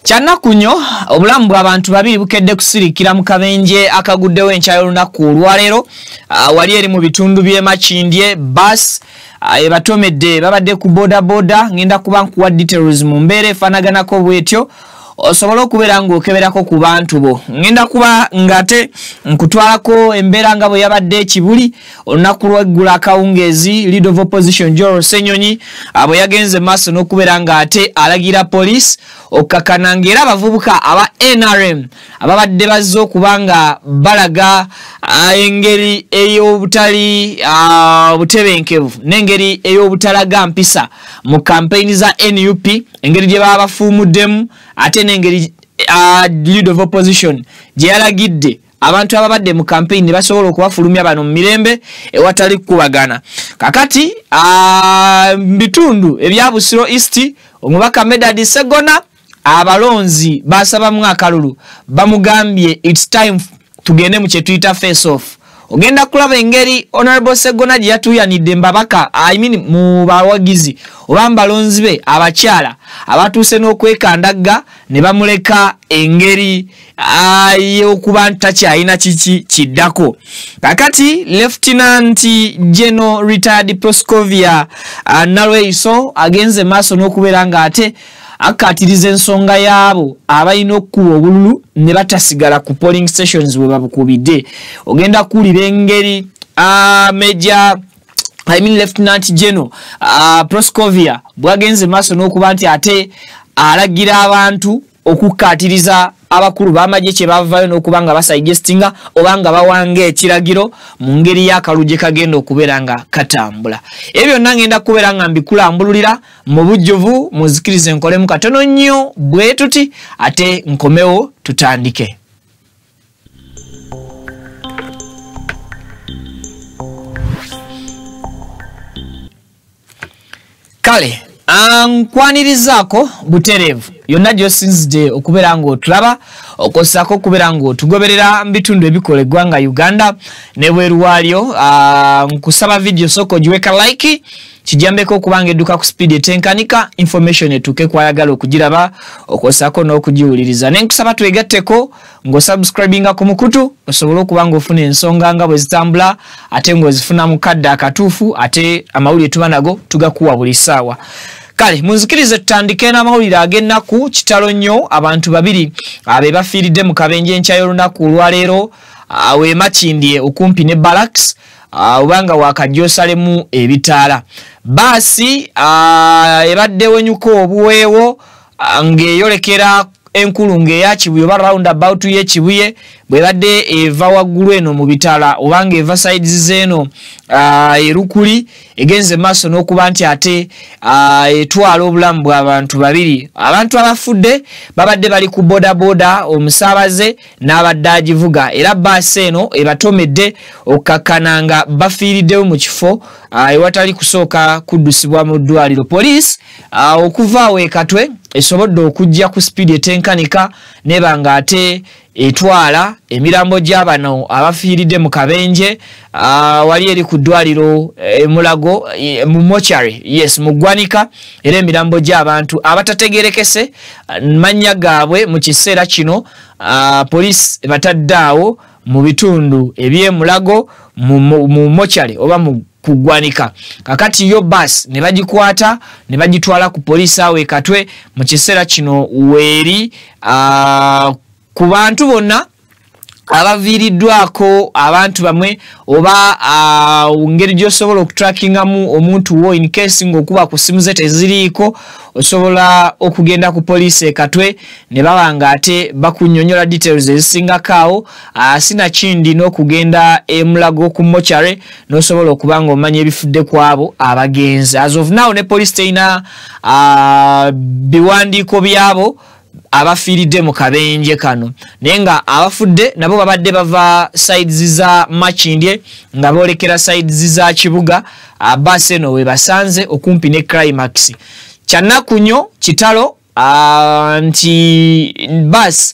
Kyanaku nnyo obulamu bw'abantu babiri bukedde kusirikira mu kabenje akaguddewo enkya y'olunaku olwaleero wali eri mu bitundu by'e Makindye bus ebatomedde babadde ku boda ngenda kuba nkuwa details mu mbeera efaanaganako bwetyo osobola okubeera ng'okeberako ku bantu bo ngenda kuba ngate nkutwalako embeera nga bwe yabadde ekibuli olunaku lw'eggula akawungeezi leader of opposition Joel Ssenyonyi bwe yagenze maaso n'okubeera ng'ate alagira police okkakkana ng'era abavubuka aba NRM ababadde bazze okuba nga balaga engeri ey'obutali butebenkevu n'engeri ey'obutalaga mpisa mu campaign za NUP engeri gye baba bafuumuddemu ate n'engeri leader of opposition gye yalagidde abantu ababadde mu campaign basobola okubafulumya bano mu mirembe ewatali kubagana kakati bitundu ebya Busiro East omubaka Medad Segona abalonzi basabamu akalulu bamugambye it's time tugende mu kyetuyita face off ogenda kulaba engeri Honorable Segona gye yatuyanidde mbabaka mu bawagizi oba mbalonzi be abakyala abatuuse n'okwekandagga ne bamuleka engeri y'okuba ntakyalina kiki kiddako kakati Lieutenant General Retired Proscovia Nalweiso agenze maaso n'okubeera ng'ate akatiriza ensonga yaabo abalina okukuba obululu ne batasigala ku polling stations bwe babukubidde ogenda kuwulira engeri Lieutenant General Proscovia bwagenze maaso n'okuba nti ate alagira abantu okukatiriza abakulu b'amagye kye bavayo n'okuba nga basuggestinga oba nga bawanga ekiragiro mu ngeri y'akaluje kagenda okubeera nga katambula ebyo byonna ngenda kubeera nga mbikulambululira mu bujjuvu muzikirize nkolemu katono nnyo bwe tuti ate nkomewo tutandike. Kale nkwanirizaako butereevu yonna gy'osinzidde okubeera ng'otulaba okosako okubeera ng'otugoberera mu bitundu ebikola eggwanga Uganda ne bweru waalyo nkusaba video sooka ogiweka like kijambeko okubanga edduka ku speed etenkanika information etuuke kwayagala okugiraba okosako n'okugiwuliriza nenkusaba twegatteko ng'osubscribinga ku mukutu osobola okuba ng'ofuna ensonga nga bwe zitambula ate ng'ozifuna mu kadde akatuufu ate amawulire tuba nago tugakuwa buli ssaawa. Kale munzikirize tutandike n'amawulire ag'ennaku kitalo nnyo abantu babiri abe bafiiridde mu kabenje enkya y'olunaku olwaleero we Makindye okumpi ne Barracks obanga wakajjosalemu ebitaala baasi ebadde wenyuko obuweewo ng'eyolekera enkulu ng'eya Kibuye oba roundabout y'Ekibuye bwe badde eva waggulu eno mu bitaala obanga eva sides zeno erukuli egenze maaso n'okuba nti ate etwala obulamu bw'abantu babiri abantu abafudde babadde bali ku boda omusaabaze n'abadde agivuga era baasi eno ebatomedde okkakkana nga bafiiriddewo mu kifo ewatali kusooka kuddusibwa mu ddwaliro police okuva awo ekatwe esobodde okujja ku speed etenkanika neba nga ate etwala emirambo gy'abano abafiiridde mu kabenje wali eri ku ddwaliro Mulago mu mortuary mu ggwanika era emirambo gy'abantu abatategerekese mannya gaabwe mu kiseera kino police batadde awo mu bitundu eby'e Mulago mu mortuary oba mu kugwanika kakati yo bus ne bagikwata ne bagitwala ku police awe katwe mu kiseera kino weeri ku bantu bonna abaviiriddwako abantu bamwe oba ngeri gy'osobola okutrackingamu omuntu wo in case ng'okuba ku simu ze teziriiko osobola okugenda ku police ekatwe ne baba nga ate bakunnyonnyola details ezisingako awo sinakindi n'okugenda Mulago ku mortuary n'osobola okuba ng'omanya ebifudde ku abo abagenzi as of now ne police teyina biwandiiko byabo abafiiridde mu kabenje kano naye nga abafudde nabo babadde bava sides za Makindye nga boolekera sides za Kibuga baasi eno we basanze okumpi ne Climax kyanaku nnyo kitalo nti baasi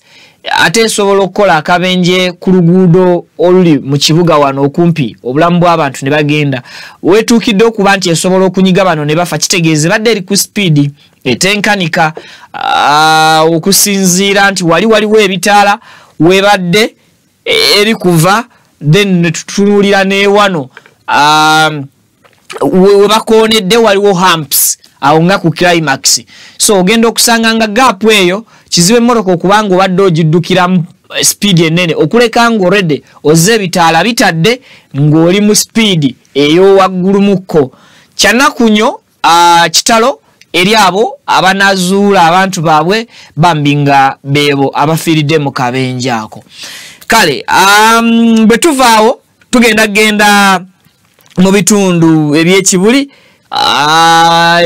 ate esobola okukola akabenje ku luguudo oluli mu kibuga wano okumpi obulamu bw'abantu ne bagenda wetuukidde okuba nti esobola okunyiga bano ne bafa kitegeeze badde eri ku speedi etenkanika okusinziira nti waliwo ebitaala webadde eri kuva then ne tutunuulira ne wano webakoonedde waliwo humps awo nga ku climax so ogenda okusanga nga gap eyo kizibe mmoroka okubanga obadde ogiddukira speed enene okuleka nga already ozze ebitaala bitadde ng'oli mu speed eyo waggulu mukko kyanakunyo kitalo eri abo abanazuula abantu baabwe bambi nga beebo abafiiridde mu kabenje ako kale bwe tuvaawo tugenda mu bitundu eby'ekibuli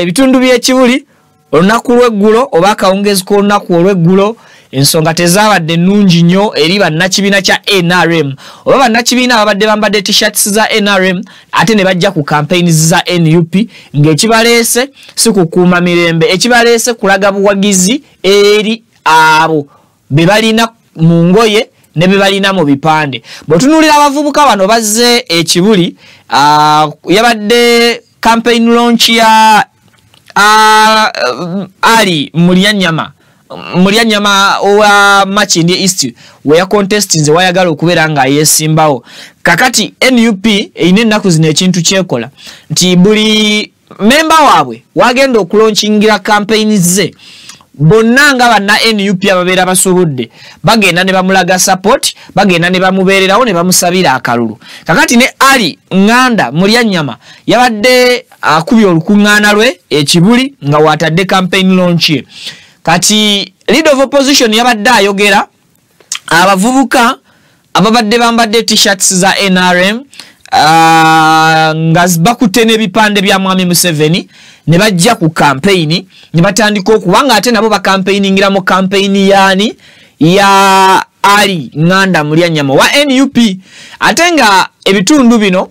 ebitundu by'ekibuli olunaku lw'eggulo oba akawungezi k'olunaku olw'eggulo ensonga tezaabadde nnungi nnyo eri bannakibiina kya NRM oba bannakibiina ababadde bambadde t-shirts za NRM ate ne bajja ku campaigns za NUP ng'ekibaleese si kukuuma mirembe ekibaleese kulaga buwagizi eri abo be balina mu ngoye ne be balina mu bipande bw'otunuulira abavubuka bano bazze ekibuli yabadde campaign launch ya Ali Mulyanyama owa Makindye East we ya contestinze wayagala okubeera nga yesimbawo kakati NUP ine ennaku zino ekintu kyekola nti buli memba waabwe wagenda okulaunchingira campaign ze bonna nga banna NUP ababeera basobodde bagenda ne bamulaga support bagenda ne bamubeererawo ne bamusabira akalulu kakati ne Ali Nganda Mulyanyama yabadde akubye olukuŋŋaana lwe ekibuli nga watadde campaign launch ye kati leader of opposition yabadde ayogera abavubuka ababadde bambadde t-shirts za NRM nga bakutte n'ebipande bya Mwami Museveni ne bajja ku campaign ne batandika okubanga ate nabo ba campaigningira mu campaign yani ya Ali Nganda Mulyanyama wa NUP ate nga ebitundu bino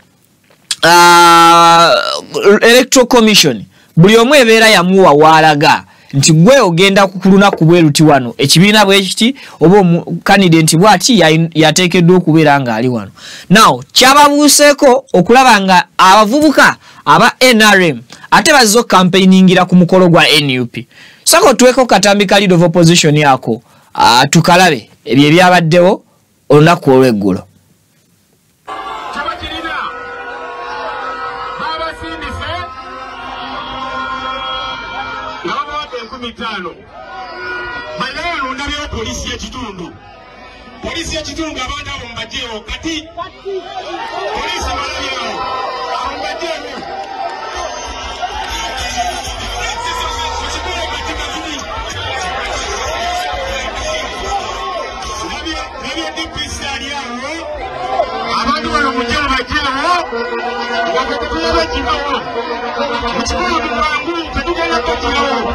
electoral commission buli omu ebeera yamuwa waalaga nti gwe ogenda kukuluna kubweruti wano ekibiina bwekiti oba candidate bwati yateekeddwa okubeera nga ali wano now kyababuuseeko okulaba nga abavubuka aba NRM ate bazzo campaigningira ku mukolo gwa NUP sako tuweko katambi ka leader of opposition yako tukalabe ebyo ebyabaddewo olunaku olw'eggulo Malero ndabyo polisi ya kitundu abantu abo mbajewo kati polisi malero mbajewo nabyo DPC aliawo abantu bano mujewo bajewo wakatulaba kibawo mukikulu kwangu tetugenda kukirawo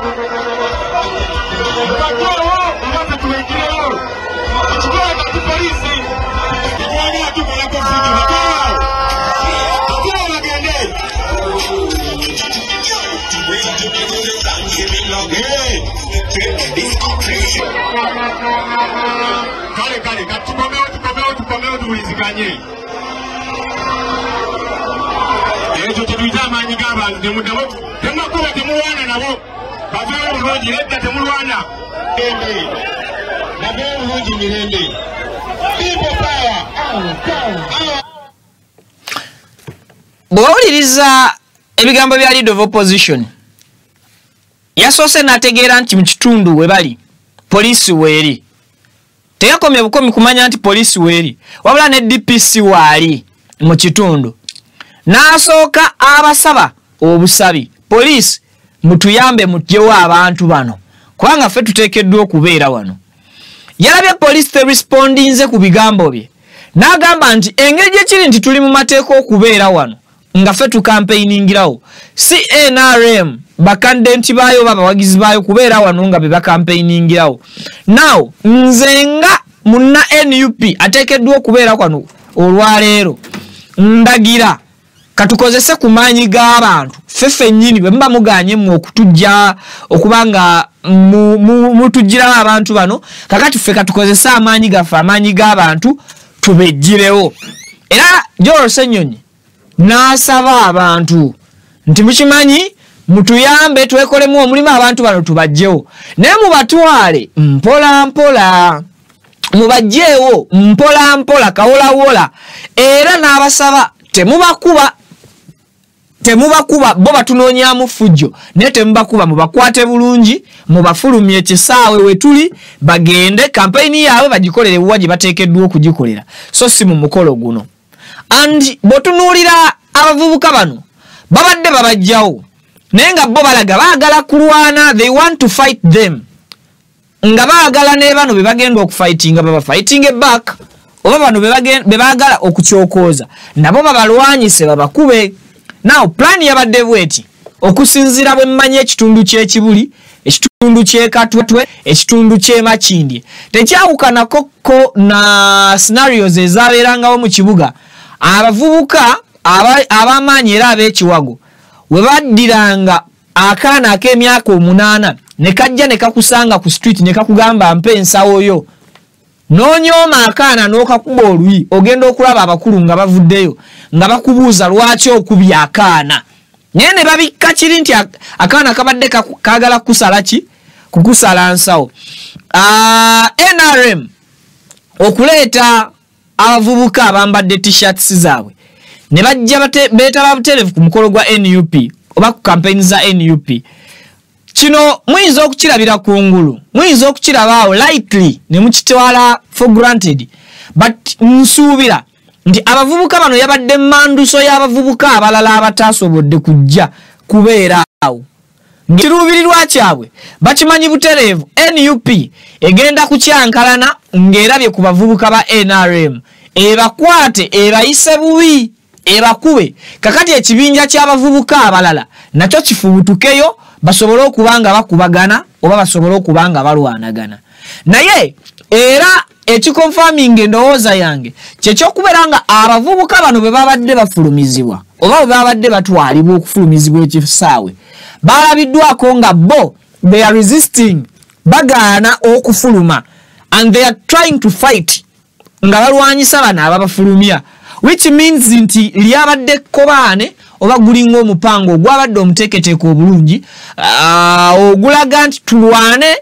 Kale tukomeo tuwuliziganye ekyo tetuita amaanyi g'abantu temudabo temakuba temulwana nabo baveewo bulungi nedda temulwana embe naveewo bulungi mirembe bw'owuliriza ebigambo bya leader of opposition yasoose n'ategeera nti mu kitundu we bali poliisi weeri teyakomye bukomi kumanya nti poliisi weeri wabula ne DPC waali mu kitundu n'asooka abasaba obusabi poliisi mutuyambe mutyewo abantu bano kubanga ffe tuteekeddwa okubeera wano yalabye poliisi terespondinze ku bigambo bye n'agamba nti engeri gyekiri nti tuli mu mateeka okubeera wano nga ffe tukampeyiningirawo si NRM bakandidenti baayo babawagizi baayo kubeera wano nga be bakampeyiningirawo now nze nga munna NUP ateekeddwa okubeera kwano olwaleero ndagira katukozese kumanyi g'abantu fefe nyini bwe mba muganye mu okutujja okubanga mutujjira abantu bano kakati ffe katukozese amanyi gaffe amanyi g'abantu tubejjirewo era Joel Ssenyonyi n'asaba abantu nti mukimanyi mutuyambe twekolemu omulimu abantu bano tubajjewo naye mubatwale mpola mpola mubajjeewo mpola mpola kawolawola era n'abasaba temubakuba bo batunoonyaamu fujjo naye temubakuba mubakwate bulungi mubafulumye ekisaawe wetuli bagende kampeyini yaabwe bagikolere buwa gye bateekeddwa okugikolera so si mu mukolo guno and bw'otunuulira abavubuka bano babadde babajjawo naye nga bo balaga baagala kulwana they want to fight them nga baagala ne bano be bagenda okufightinga baba fighting back oba bano be baagala okukyokooza nabo babalwanyise babakube now plan yabadde bweti okusinzira bwe mmanyi ekitundu ky'ekibuli ekitundu ky'ekatwe ekitundu ky'emakindye tekyawukanako na scenarios ezaabeerangawo mu kibuga abavubuka ab'amaanyi era ab'ekiwago we baddiranga akaana ak'emyaka 8 ne kajja ne kakusanga ku street ne kakugamba mpe ensawo yo n'onyooma akaana n'okakuba oluyi ogenda okulaba abakulu nga bavuddeyo nga bakubuuza lwaki okubya akaana naye ne babikka kiri nti akaana kabadde kaagala kukusala ki kukusala nsawo NRM okuleeta abavubuka abambadde t-shirts zaabwe ne bajja beetaba butereevu ku mukolo gwa NUP oba ku campaign za NUP kino muyinza okukirabira kungulu muyinza okukirabaawo lightly ne mukitwala for granted but nsuubira nti abavubuka bano yabadde manduso y'abavubuka abalala abataasobodde kujja kubeera awo kiruubirirwa kyabwe bakimanyi butereevu NUP egenda kukyankalana ng'erabye ku bavubuka ba NRM ebakwate ebayise bubi ebakube kakati ekibinja ky'abavubuka abalala nakyo kifubutukeyo basobole okubanga bakubagana oba basobole okubanga balwanagana naye era ekikonfirming endowooza yange kyekyokubeera nga abavubuka bano bwe babadde bafulumizibwa oba bwe babadde batwalibwa okufulumizibwa ekisaawe balabiddwako nga bo they are resisting bagaana okufuluma and they are trying to fight nga balwanyisa bano ababafulumya which means nti lyabadde kobaane oba gulinga omupango ogwabadde omuteeketeeka obulungi ogulaga nti tulwane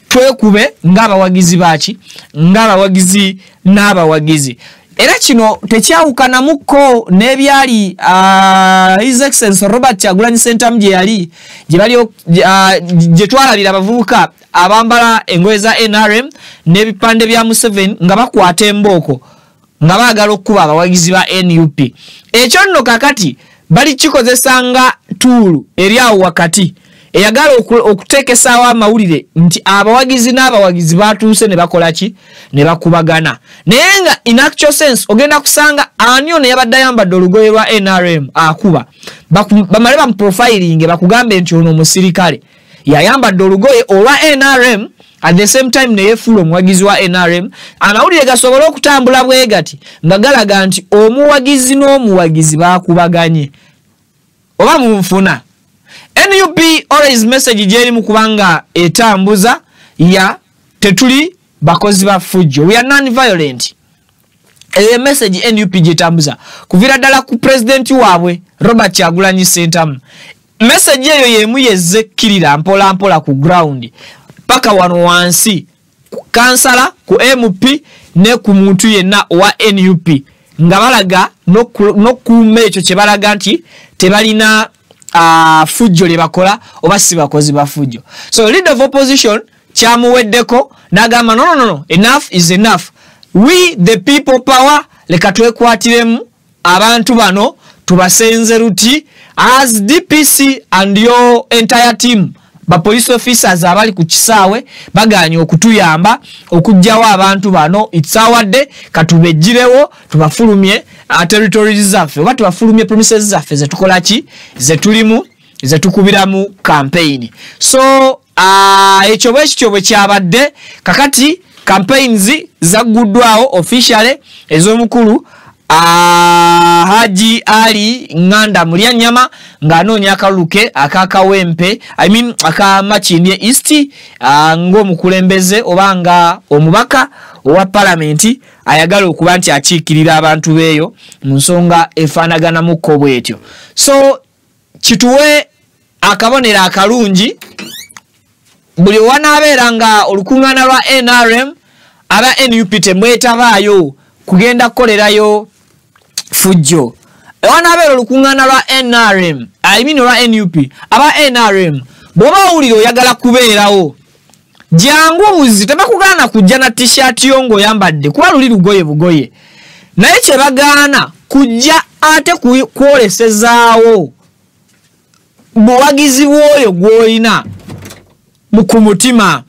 twekube ng'abawagizi baki ng'abawagizi n'abawagizi era kino tekyawukanamuko n'ebyali His Excellency Robert Kyagulanyi Ssentamu gye twalabira abavubuka abambala engoye za NRM n'ebipande bya Museveni nga bakwata embooko nga baagala okuba abawagizi ba NUP ekyo nno kakati bali kikozesanga tuulu eri awo wakati eyagala okuteekesaawo amawulire nti abawagizi n'abawagizi batuuse ne bakola ki ne bakubagana naye nga in actual sense ogenda kusanga ani ono yabadde ayambadde olugoye lwa NRM akuba bamale bamuprofilinge bakugambe nti ono omusirikale yayambadde olugoye olwa NRM at the same time neyefuula omuwagizi wa NRM amawulire gasobole okutambula bwe gati nga galaga nti omuwagizi n'omuwagizi bakubaganye oba munfuna NUP always message gyerimu kubanga etambuza ya tetuli bakozi ba fujjo we are non-violent message NUP gyetambuza kuvira ddala ku president waabwe Robert Kyagulanyi Ssentamu message eyo yemu yezekkirira mpola mpola ku ground paka wano wansi ku kansala ku MP ne ku muntu yenna wa NUP nga balaga n'okuuma ekyo kye balaga nti tebalina fujjo lye bakola oba si bakozi ba fujjo so leader of opposition kyamuweddeko n'agamba no enough is enough we the people power leka twekwatiremu abantu bano tubasenze ruti as DPC and your entire team ba police officers abali ku kisaawe baganye okutuyamba okujjawo abantu bano it's our day katubejjirewo tubafulumye territories zaffe oba tubafulumye promises zaffe zetukola ki zetulimu zetukubiramu campaign so ekyo bwekityo bwe kyabadde kakati campaigns zagguddwawo officially ez'omukulu Haji Ali Nganda Mulyanyama ng'anoonya akaluluke akakawempe aka Makindye East ng'omukulembeze oba nga omubaka owa parliament ayagala okuba nti akiikirira abantu beeyo mu nsonga efaanaganamuko bwetyo. So kituwe akabonero akalungi buli wanaabeera nga olukuŋŋaana lwa NRM aba NUP temwetabaayo kugenda kukolerayo fujjo. Wanaabeera olukuŋŋaana lwa NRM lwa NUP aba NRM bw'oba owulira oyagala kubeerawo jangu buzi tebakugana kujja na t-shirt yo ng'oyambadde kuba luli lugoye bugoye naye kye bagaana kujja ate kwolesezaawo buwagizi bw'oyo gw'olina ku mutima.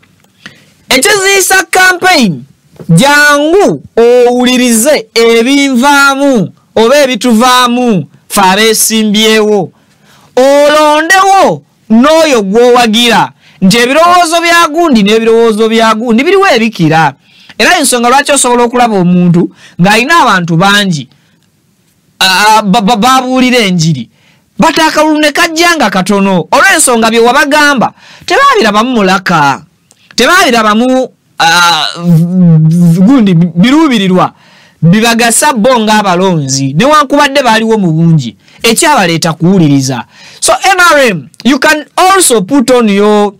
Ekiziisa campaign jangu owulirize ebinvaamu oba ebituvaamu fe abeesimbyewo olondewo n'oyo gw'owagira nti ebirowoozo bya gundi n'ebirowoozo bya gundi biriwo ebikira. Era ensonga lwaki osobola okulaba omuntu ng'alina abantu bangi babuulira enjiri batakalulu ne kajja nga katono olw'ensonga bye wabagamba tebaabirabamu mulaka tebaabirabamu gundi biruubirirwa bibagasa bo ng'abalonzi newankubadde baaliwo mu bungi ekyabaleeta kuwuliriza. So NRM, you can also put on your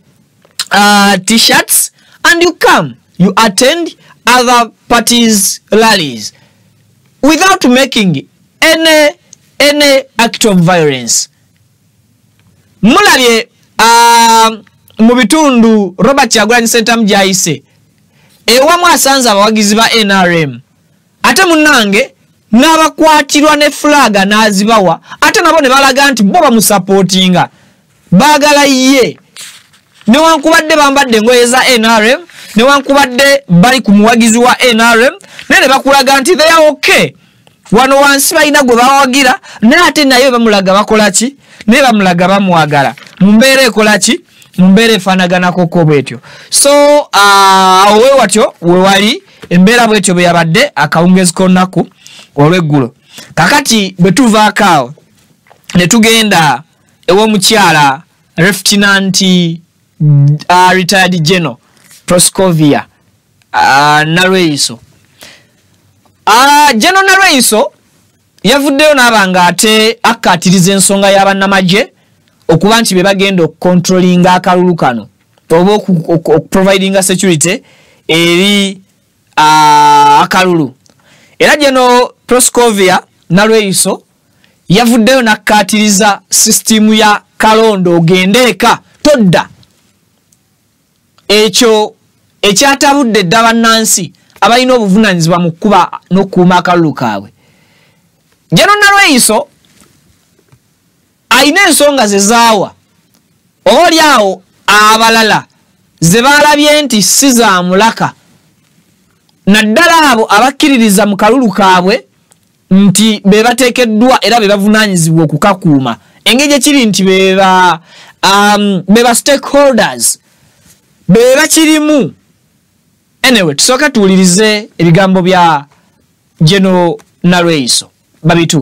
t-shirts and you attend other parties' rallies without making any act of violence. Mulabye mu bitundu Robert Kyagulanyi Ssentamu gy'ayise ewamu asanze abawagizi ba NRM ate munnange n'abakwatirwa ne flaga n'azibawa ate nabo ne balaga nti bo bamusapootinga baagala ye newankubadde bambadde engoye za NRM newankubadde bali ku muwagizi wa NRM ne bakulaga nti they are okay wano wansi balina gwe bawagira naye ate naye bamulaga bakola ki ne bamulaga bamwagala mu mbeera ekola ki mu mbeera efaanaganako bwetyo. So awo watyo we wali embeera bwetyo bwe yabadde akawungezi k'onnaku olw'eggulo. Kakati bwe tuvaako awo ne tugenda ew'omukyala Lieutenant retired General Proscovia Nalweyiso. General Nalweyiso yavuddeyo n'abanga ate akkaatiriza ensonga y'abannamagye okuba nti be bagenda okukontrolinga akalulu kano oba okuprovidinga security eri akalulu. Era General Proscovia Nalweyiso yavuddeyo n'akkaatiriza system ya Kalondo ogendeeka todda ekyo ekyatabudde dda bannansi abalina obuvunaanyizibwa mu kkuba n'okukuuma akalulu kaabwe. General Nalweyiso alina ensonga ze zaawa oli awo abalala ze baalabye nti si za mulaka naddala abo abakkiririza mu kalulu kaabwe nti be bateekeddwa era be bavunaanyizibwa okukakuuma engeri ekiri nti be ba stakeholders be bakirimu. Anyway, tusooka tuwulirize ebigambo bya General Nalweyiso babitu.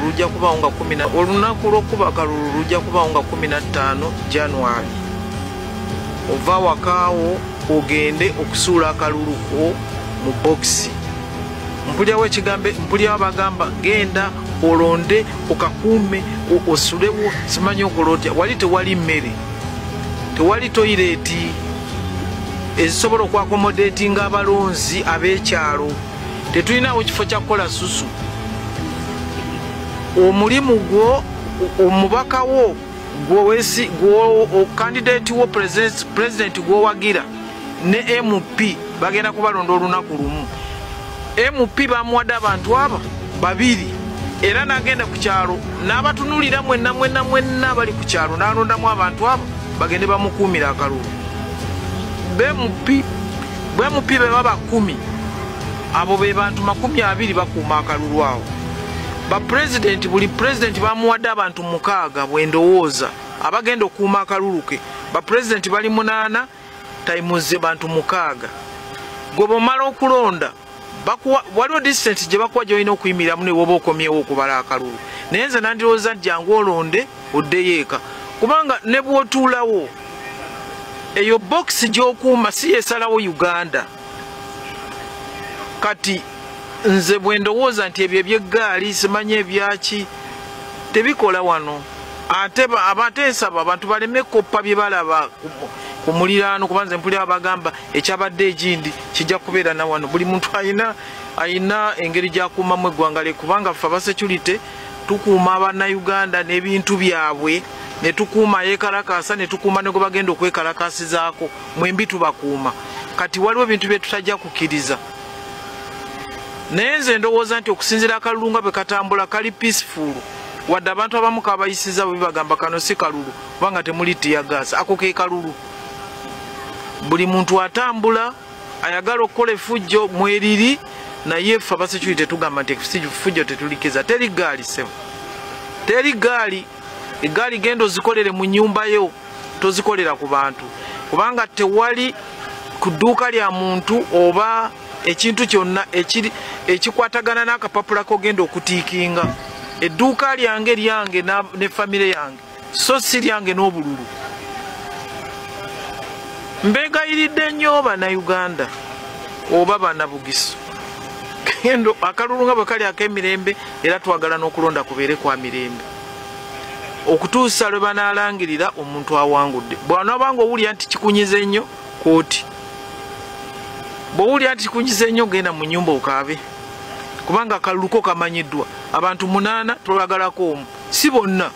Rujja kubaunga 10 olunaku lw'okuba kalulu rujja kubaunga 15 January. Ova wakaawo ogende okusuula akalulu ko mu boxi. Mpulyawo ekigambe mpulyawo bagamba genda olonde okakuume osulewo simanyi okolotya wali tewali mmere tewali toileti ezisobola okwakomodatinga abalonzi ab'ekyalo tetulinawo kifo kya kukola susu. Omulimu gwo omubaka wo gwowesi gwo candidate wo president gwowagira ne MP bagenda kubalonda olunaku lumu. MP bamuwadde abantu aba babiri era nagenda ku kyalo n'abatunulira mwenna bali ku kyalo n'alondamu abantu abo bagende bamukuumira akalulu. BMP be baba 10 abo be bantu 20 bakuuma akalulu awo. President buli president bamuwadde abantu 6 bwendowooza abagenda okuuma akalulu ke. President bali 8 times bantu 6. Gwe bw'omala okulonda waliwo distance gye bakuwa gyolina okuyimiramu ne woba okomyewo okubala akalulu naye nze nandirowooza jangu olonde oddeyo eka kubanga ne bw'otuulawo eyo bokisi gy'okuuma si yesalawo Uganda kati nze bwe ndowooza nti ebyo ebyeggaali simanyi ebyaki tebikola wano ate nsaba abantu baleme koppa bye balaba ku muliraano kuba nze mpulira bagamba ekyabadde egindi kijja kubeera na wano buli muntu ayina engeri gy'akuumamu eggwanga lye kubanga ffe abasecurity tukuuma abannayuganda n'ebintu byabwe ne tukuuma yeekalakaasa ne tukuuma ne gwe bagenda okwekalakaasizaako mwembi tubakuuma kati waliwo ebintu bye tutajja kukkiriza naye nze ndowooza nti okusinziira akalulu nga bwe katambula kali peaceful wadde abantu abamu kabayisiza bwe bagamba kano si kalulu kubanga temuli tiyagaasi ako ke kalulu buli muntu atambula ayagala okukola effujjo mweriri naye ffe abasecurity tugamba nti effujjo tetulikiza teri gaali sebo teri gaali egaali genda ozikolere mu nnyumba yo tozikolera ku bantu kubanga tewali ku dduuka lya muntu oba ekintu kyonna ekikwatagana n'akapapula kogenda okutiikinga edduuka lyange lyange ne famire yange so si lyange n'obululu mbegayiridde nnyo bannayuganda oba bannabugisu kendo akalulu nga bwe kali ak'emirembe era twagala n'okulonda kubeere kwa mirembe okutuusa lwe banaalangirira omuntu awangudde bw'anaabanga owulira nti kikunyize nnyo kooti bw'owulira nti kikunyize nnyo genda mu nnyumba okaabe kubanga akaluluko kamanyiddwa abantu 8 tolagalako omu si bonna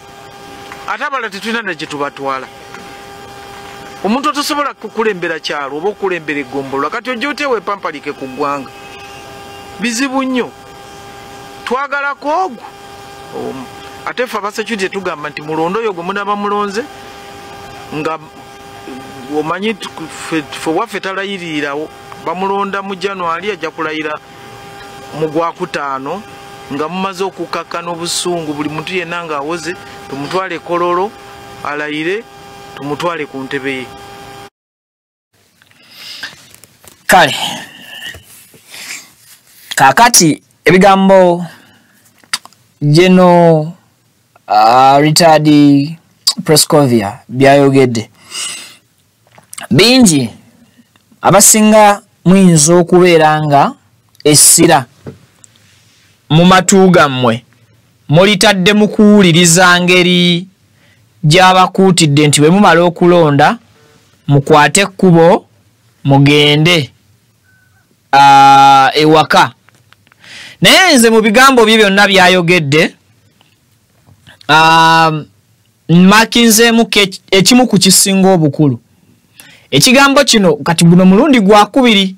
ate abala tetulina na gye tubatwala omuntu tosobola kukulembera kyalo oba okukulembera eggombolola kati ojja oteewo epampalike ku ggwanga bizibu nnyo twagalako ogwo omu ate ffe abasecurity tugamba nti mulondo oyo gwe munaba mulonze nga omanyi ffe waffe talayirirawo bamulonda mu January ajja kulayira mu Gwakutaano nga mumaze okukakkana obusungu buli muntu yenna ng'awoze tumutwale Kololo alayire tumutwale ku ntebe ye kale kakati ebigambo General retired Proscovia byayogedde bingi abasinga muyinza okubeera nga essira mu matu gammwe mulitadde mu kuwuliriza ngeri gy'abakuutidde nti bwe mumala okulonda mukwate ekkubo mugende ewaka naye nze mu bigambo bye byonna byayogedde makinzeemu ekimu ku kisinga obukulu ekigambo kino kati guno mulundi gwakubiri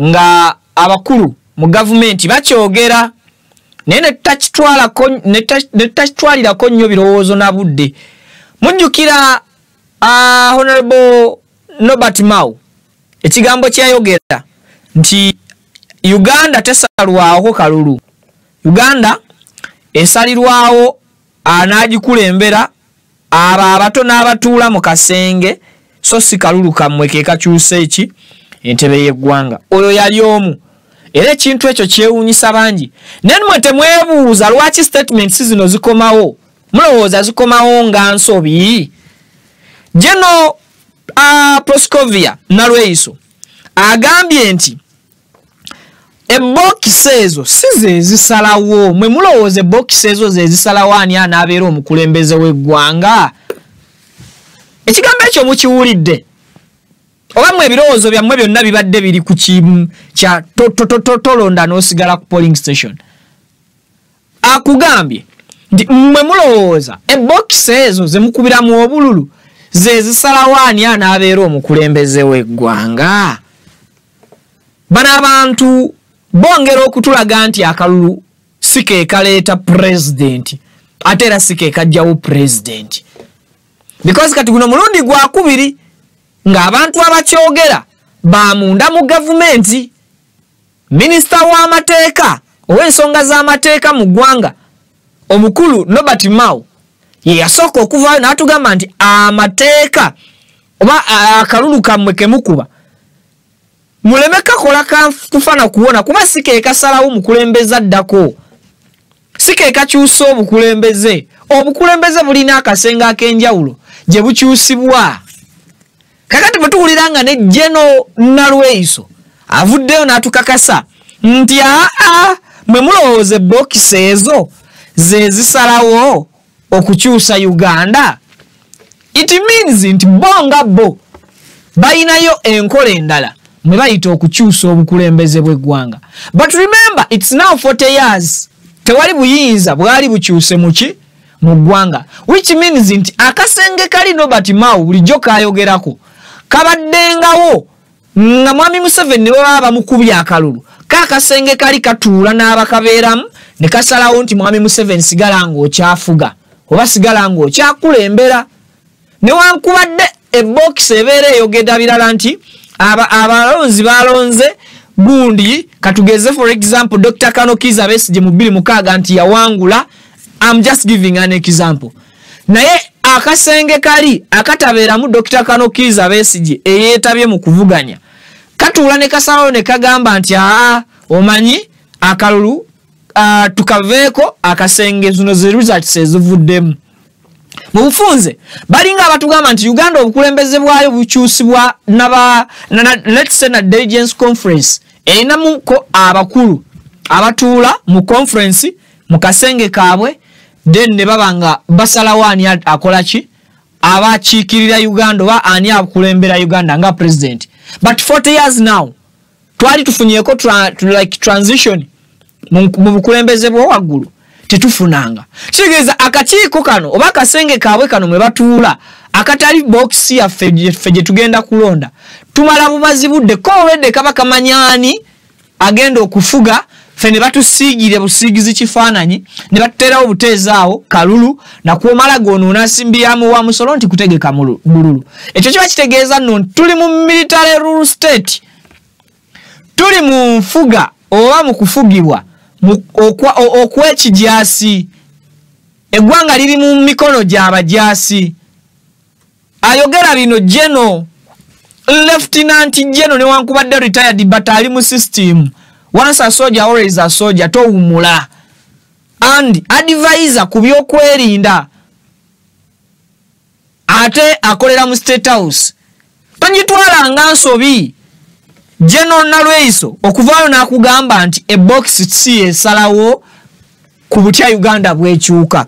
nga abakulu mu gavumenti bakyogera naye ne tutakitwalirako nnyo birowoozo na budde mujjukira Honorable Norbert Mao ekigambo kyayogera nti Uganda tesalwaho kalulu Uganda esalirwawo anaagikulembera abo abato n'abatuula mu kasenge so si kalulu kammwe ke kakyusa eki entebe y'eggwanga oyo yali omu era ekintu ekyo kyewuunyisa bangi naye mmwe temwebuuza lwaki statements zino zikomawo mulowooza zikomawo nga nsobi General Proscovia Nalweyiso agambye nti ebokisi ezo si ze zisalawo mwe mulowooza ebokisi ezo ze zisalawo ani anaabeera omukulembeze w'eggwanga ekigambo ekyo mukiwulidde oba mmwe ebirowoozo byammwe byonna bibadde biri ku kimu kya tolonda n'osigala ku polling station akugambye nti mmwe mulowooza ebokisi ezo ze mukubiramu obululu ze zisalawo ani anaabeera omukulembeze w'eggwanga bano abantu bongera okutulaga nti akalulu si ke kaleeta pulezidenti ate era si ke kajjawo pulezidenti because kati guno mulundi gwakubiri ng'abantu abakyogera bamunda mu gavumenti minisita w'amateeka ow'ensonga z'amateeka mu ggwanga omukulu Norbert Mao ye yasooka okuvaayo n'atugamba nti amateeka oba akalulu kammwe ke mukuba mulemeka kola kufana kuona kuba sike kasalawo mukulembeza ddako sike kakyusa obukulembeze bulina akasenga akenjawulo gye bukyusibwa kakati bwetuwuliranga ne Jeno Nalweiso avuddeyo n'atukakasa nti mwe mulowooza bookisi ezo ze zisalawo okukyusa Uganda. It means nti bonga bo bayinayo enkola endala mwe bayita okukyusa obukulembeze bw'eggwanga. But remember, it's now 40 years. Tewali buyinza bwali bukyuse mu ggwanga, which means nti akasenge kali Robert Mao bulijjo kayogerako kabaddengawo nga Mwami Museveni ne baba bamukubya akalulu kakasenge kali katuula n'abakabeeramu ne kasalawo nti Mwami Museveni sigala ng'okyafuga oba sigala ng'okyakulembera. Newankubadde ebookisi ebeera eyogedda birala nti abalonzi balonze gundi katugeze for example Dr. Kano Kizza Besigye mu 2006 nti yawangula. I'm just giving an example. Naye akasenge kali akatabeeramu Dr. Kano Kizza Besigye eyeetabye mu kuvuganya katuula ne kasalawo ne kagamba nti omanyi akalulu tukaveeko akasenge zino ze results ezivuddemu. Mu bufunze balinga abatugamba nti Uganda obukulembeze bwayo bukyusibwa let's say na Diligence Conference erinamuko abakulu abatuula mu conference mu kasenge kaabwe then ne babanga basalawo ani akola ki abakiikirira Uganda oba ani akulembera Uganda nga president. But 40 years now twali tufunyeko like transition mu bukulembeze bwa waggulu tetufunanga. Kitegeeza akakiiko kano oba kasenge kaabwe kano mwe batuula akatali box ya fege tugenda kulonda tumala bumazi budde ko wedde kaba kamanyani agenda okufuga fene batusiigire busiigizi kifaananyi ne baterawo obuteezaawo kalulu na kuomala gono nasimbiyamu wa musolo nti kutegeka bululu. Ekyo kiba kitegeeza nno tuli mu military rule state, tuli mu nfuga oba mu kufugibwa okw'ekijaasi. Eggwanga liri mu mikono gy'abajaasi. Ayogera bino Jeno Lieutenant Jeno newankubadde retired but ali mu system. Once a soldier always a soldier, towumula. And advisor ku byokwerinda ate akolera mu State House. Tonyitwala nga nsobi. Jeno Nalweiso okuvaayo n'akugamba nti ebookisi si esalawo ku butya Uganda bwekyuka.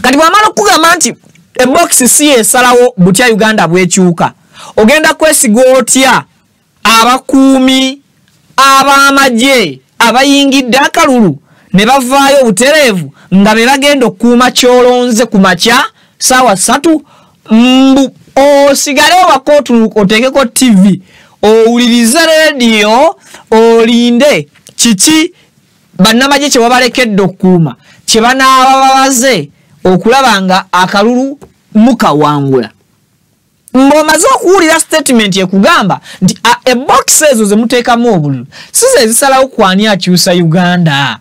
Kati bw'amala okugamba nti ebookisi si esalawo butya Uganda bwekyuka, ogenda kwesiga otya abakuumi ab'amagye abayingidde akalulu ne bavaayo obutereevu nga be bagenda okukuuma kyolonze ku makya ssaawa 3 osigale wakootu oteekeko TV owulirize radio olinde kiki bannamagye kye babalekedde okukuuma kye banaaba babaze okulaba nga akalulu mukawangula. Ng'omaze okuwulira statement ekugamba nti ebookisi ezo ze muteekamu obululu sizo ezisalawo kwani akyusa Uganda.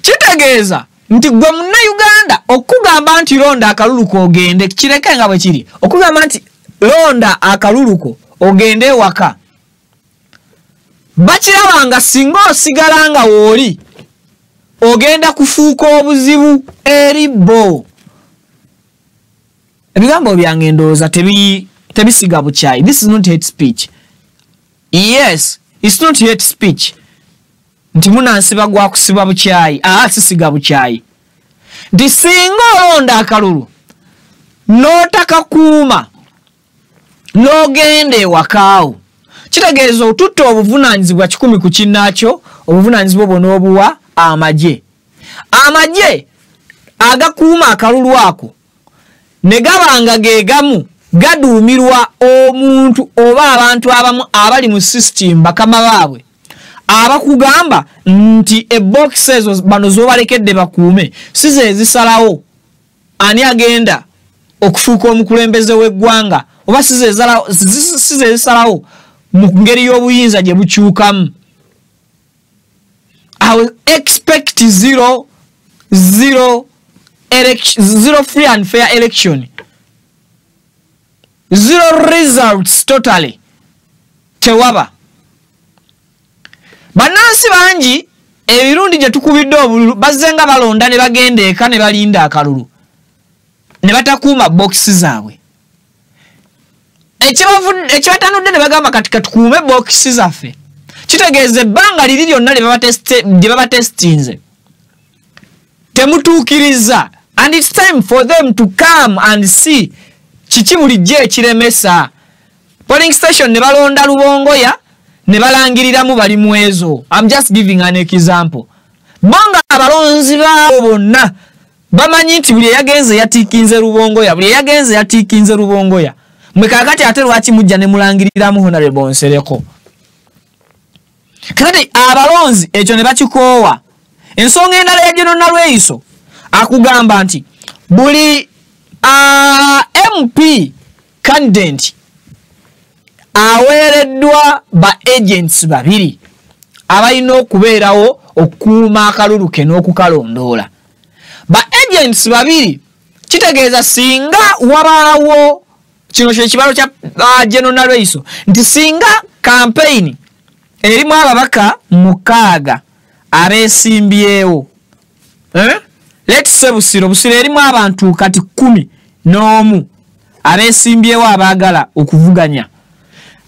Kitegeeza nti gwe munnayuganda okugamba nti londa akaluluko ogende kireke nga bwe kiri okugamba nti londa akaluluko ogende ewaka bakirabanga singa osigala nga wooli ogenda kufuuka obuzibu eri bo. Ebigambo byange ndowooza tebisiga bukyayi. This is not hate speech. Yes, it's not hate speech. Nti munansiba gwa kusiba bukyayi. Sisiga bukyayi. Nti singa olonda akalulu n'otaka kuuma n'ogenda ewakaawo kitegeeza otutta obuvunaanyizibwa 10 ku kinnaakyo obuvunaanyizibwa bwonna obuwa amagye. Amagye agakuuma akalulu ako ne gabanga geegamu gaduumirwa omuntu oba abantu abamu abali mu system bakama baabwe abakugamba nti ebookisi ezo bano z'obalekedde bakuume sizo ezisalawo ani agenda okufuuka omukulembeze w'eggwanga oba sizo ezisalawo mu ngeri y'obuyinza gye bukyukamu. I will expect zero free and fair election. Zero results totally tewaba bannansi bangi ebirundi gye tukubidde obululu bazzenga balonda ne bagenda eka ne balinda akalulu ne batakuuma bokisi zaabwe ekibatanudde ne bagamba kati katukuume bokisi zaffe kitegeeza ebbanga liri lyonna gye babatestinze temutuukiriza and it's time for them to come and see kiki bulijjo ekiremesa polling station ne balonda Lubongoya ne balangiriramu bali mu ezo. I'm just giving an example. Bonga abalonzi baabo bonna bamanyi nti buli yagenze yatikinze Lubongoya buli yagenze yatikinze Lubongoya mwe kakati ate lwaki mujja ne mulangiriramu Honorable Nsereko kati abalonzi ekyo ne bakikoowa ensonga endala ya General Nalweyiso akugamba nti buli MP candidate awereddwa ba agents babiri abalina okubeerawo okukuuma akalulu ke n'okukalondoola ba agents babiri kitegeeza singa wabaawo kino kye kibalo kya General Nalweyiso nti singa campaign erimu ababaka 6 abeesimbyewo let's say Busiro erimu abantu kati 11 abeesimbyewo abaagala okuvuganya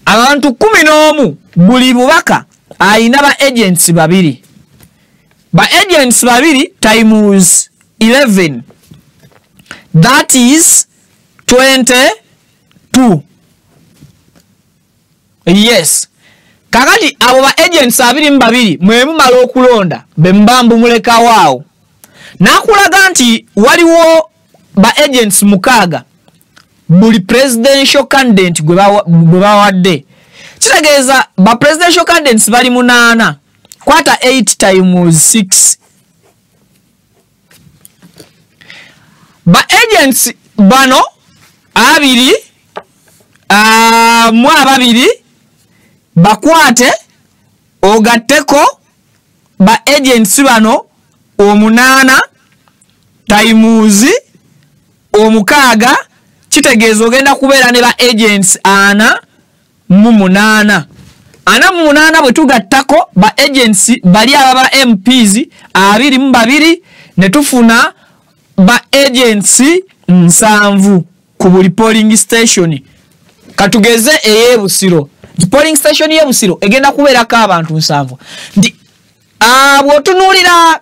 abantu 11 buli bubaka ayina ba agents babiri times 11 that is 22 yes kakati abo ba agents babiri mwe mumala okulonda bembambu muleka waawo nakulaga nti waliwo ba agents 6 buli presidential candidate gwe bawadde kitegeeza ba presidential candidates bali 8 kwata 8 times 6 ba agents bano abiri mu ababiri bakwate ogatteko ba agents bano 8 times 6 kitegeeza ogenda kubeera ne ba agents 4 mu 8 bwe tugattako ba agents bali ababa MPs 22 ne tufuna ba agents 7 ku buli polling station katugeze ey'Ebusiro polling station y'Ebusiro egenda kubeerako abantu 7 ndi bw'otunuulira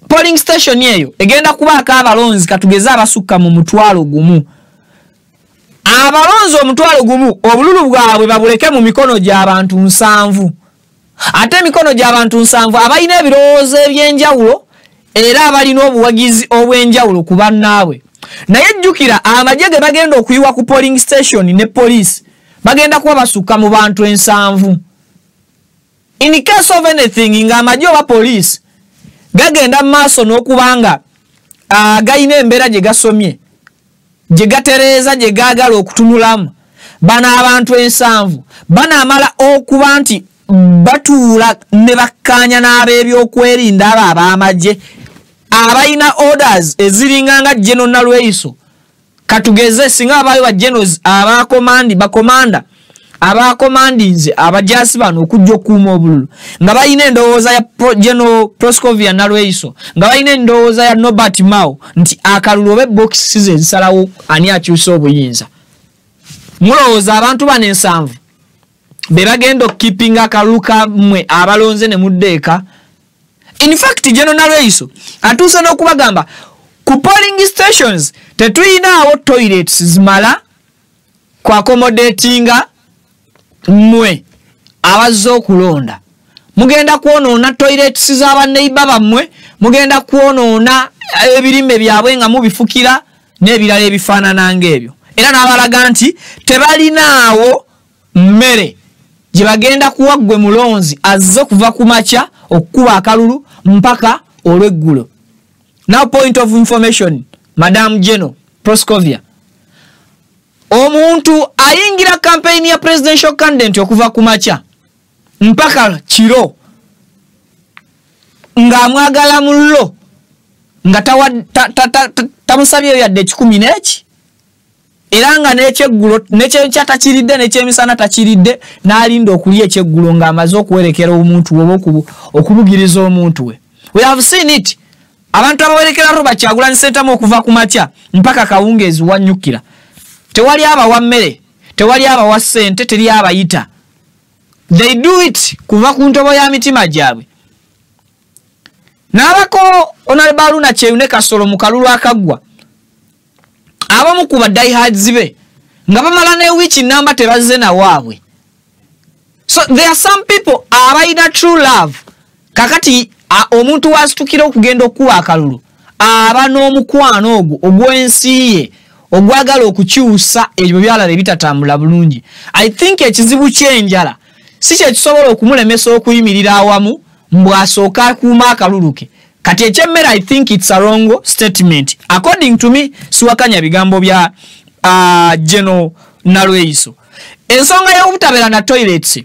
polling station eyo egenda kubaako abalonzi katugeze abasukka mu 1,000 abalonzi 1,000 obululu bwabwe babuleke mu mikono gy'abantu 7 ate emikono gy'abantu 7 abalina ebirowoozo eby'enjawulo era abalina obuwagizi obw'enjawulo ku bannaabwe naye jjukira amagye ge bagenda okuyiwa ku polling station ne police bagenda kuba basukka mu bantu 7 in case of anything ng'amagye oba police gagenda maaso n'okubanga gayina embeera gye gasomye gye gatereeza gye gaagala okutunulamu bano abantu 7 banaamala okuba nti batuula ne bakkaanya n'ab'ebyokwerinda abo ab'amagye abalina orders eziringanga General Nalweyiso katugeze singa abayo ba generals bakomanda abakomandinze abajasi bano okujja okuuma obululu nga balina endowooza ya General Proscovia Nalweyiso nga balina endowooza ya Norbert Mao nti akalulu oba boxes ezisalawo ani akyusa obuyinza mulowooza abantu bano 7 be bagenda okukeepinga akalulu kamwe abalonze ne muddeeka in fact General Nalweyiso atuuse n'okubagamba ku polling stations tetuyinaawo toilets zimala ku accommodatinga mwe abazze okulonda mugenda kwonoona toilets z'abanneiba bammwe mugenda kwonoona ebirime byabwe nga mubifukira n'ebirala ebifaanana ng'ebyo era n'abalaga nti tebalinaawo mmere gye bagenda kuwa ggwe mulonzi azze kuva ku makya okukuba akalulu mpaka olw'eggulo. Now point of information, Madam General Proscovia. Omuntu ayingira campaign ya presidential candidate okuva ku makya mpaka kiro nga mwagala mullo nga tamusabye yadde 10 n'eki Eranga n'ekyeggulo n'ekyenkya takiridde n'ekyemisana takiridde n'alinda okulya ekyeggulo ng'amaze okuwerekera omuntu we okubugiriza omuntu we. We have seen it. Abantu abawerekera Robert Kyagulanyi Ssentamu okuva ku makya mpaka kawungeezi wanyukira. Tewali abawa mmere, tewali abawa ssente, teri abayita. They do it kuva ku ntobo ya mitima gyabwe. N'abako Honorable Haruna Kyeyune Kasolo mu kalulu akaggwa. Abamu ku badiehards be nga bamala ne wiki namba tebazze na waabwe. So there are some people abayina true love. Kakati omuntu wasitukira okugenda okuwa akalulu aba n'omukwano ogwo ogw'ensi ye ogwagala okukyusa ebyo byalala ebitatambula bulungi. I think ekizibu ky'enjala si kye kisobola okumulemesa okuyimirira awamu mbw'asooka akuuma akalulu ke. Kati ekyemmere I think it's a wrong statement. According to me siwakanya bigambo bya General Nalweyiso. Ensonga y'obutabeera na toilets.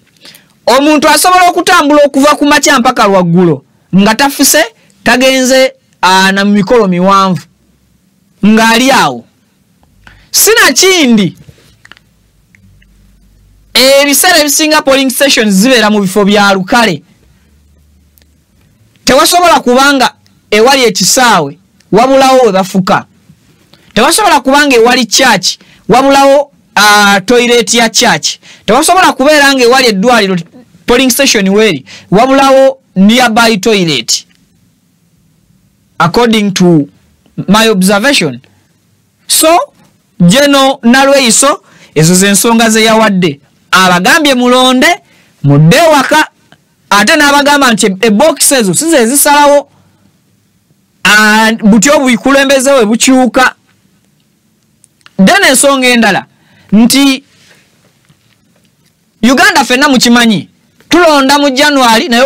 Omuntu asobola okutambula okuva ku makya mpaka lwaggulo nga tafuse tagenze na mikolo miwanvu ng'ali awo. Sina kindi ebiseera ebisinga polling stations zibeera mu bifo bya lukale. Tewasobola kubanga ewali ekisaawe wabulawo we bafuka. Tewasobola kubanga ewali church wabulawo toilet ya church. Tewasobola kubeera nga ewali eddwaliro polling station weri wabulawo nearby toilet. According to my observation. So General Nalweyiso ezo z'ensonga ze yawadde. Abagambye mulonde mudde waka ate n'abagamba nti box ezo size ezisalawo butyo bukulembeze we bukyuka. Then ensonga endala nti Uganda fenna mukimanyi tulonda mu January naye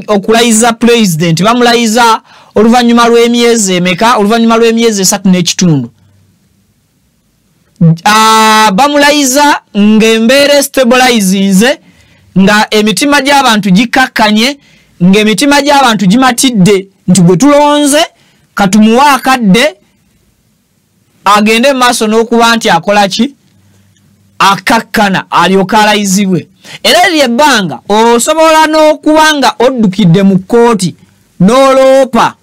okulayiza president bamulayiza oluvannyuma lw'emyezi emeka oluvannyuma lw'emyezi 3 n'ekitundu. Bamulayiza ng'embeera stabilizinze nga emitima gy'abantu gikakkanye ng'emitima gy'abantu gimatidde nti gwe tulonze katumuwa akadde agende maaso n'okuba nti akola ki akakkana alyoka alayizibwe. Era ery'ebbanga osobola n'okuba nga oddukidde mu kkooti n'oloopa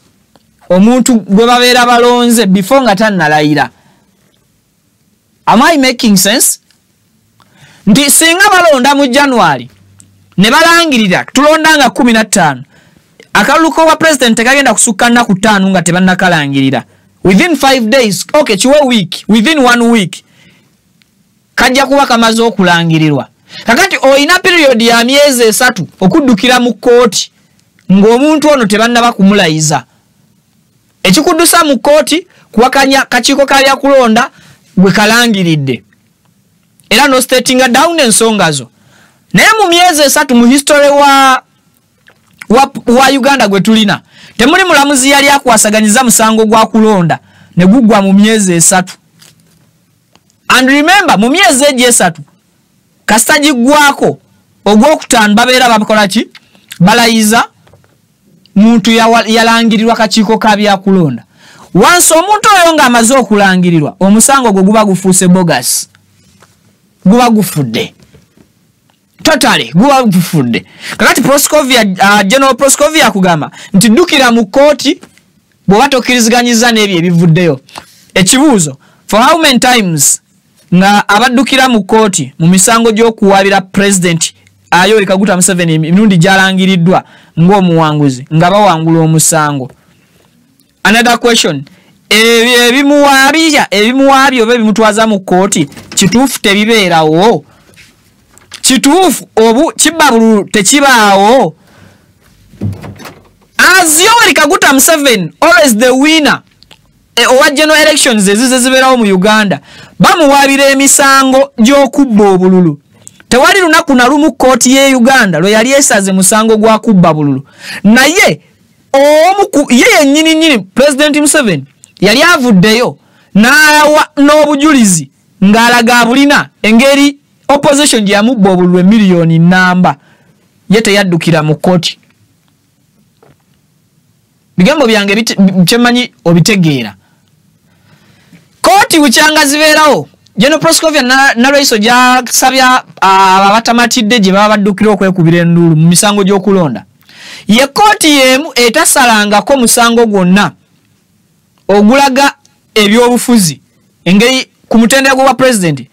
omuntu gwe babeera balonze before nga tannalayira. Am I making sense? Nti singa balonda mu January ne balangirira tulonda nga 15 akalulu wa president kagenda kusukka nnaku 5 nga tebannakalangirira within 5 days, okay chiwe week, within 1 week kajja kuba kamaze okulangirirwa. Kakati oyina period ya myezi 3 okuddukira mu kooti ng'omuntu ono tebannaba kumulayiza. Ekikuddusa mu kooti kuwakanya kakiiko kalya kulonda bwe kalangiridde era no statinga down ensonga zo. Naye mu myezi 3 mu history wa Uganda gwe tulina temuli mulamuzi yali akwasaganyiza musango gwa kulonda ne guggwa mu myezi 3. And remember mu myezi 3 kasita giggwako ogwokutaano babeera bakola ki balayiza muntu yalangirirwa kakiiko ka byakulonda. Once omuntu oyo nga amaze okulangirirwa omusango gwe guba gufuuse bogus, guba gufudde totally, guba gufudde. Kakati Proscovia General Proscovia akugamba nti ddukira mu kooti bw'oba tokkiriziganyiza n'ebyo ebivuddeyo. Ekibuuzo, for how many times nga abaddukira mu kooti mu misango gy'okuwabira president Yoweri Kaguta Museveni emirundi gyalangiriddwa ng'omuwanguzi nga bawangula omusango? Another question, ebimuwaabyo oba ebimutwaza mu kooti kituufu tebibeerawo? Kituufu obu kiba bululu tekibaawo? As Yoweri Kaguta Museveni always the winner owa general elections ezize zibeerawo mu Uganda bamuwaabira emisango gy'okubba obululu. Tewali lunaku na lumu kooti y'e Uganda lwe yali esaze musango gwa kubba bululu. Naye ye yennyini President Museveni yali avuddeyo n'obujulizi ng'alaga abulina engeri opposition gye yamubba obululu emiliyoni namba ye teyaddukira mu kooti. Bigambo byange kyemanyi obitegeera. Kooti bukyanga zibeerawo General Proscovia Naraiso ja sabya abatamatidde gye baba baddukira okwekubira endulu mu misango gy'okulonda. Ye kooti yemu etasalangako musango gwonna ogulaga ebyobufuzi engeri ku mutendera gwa president.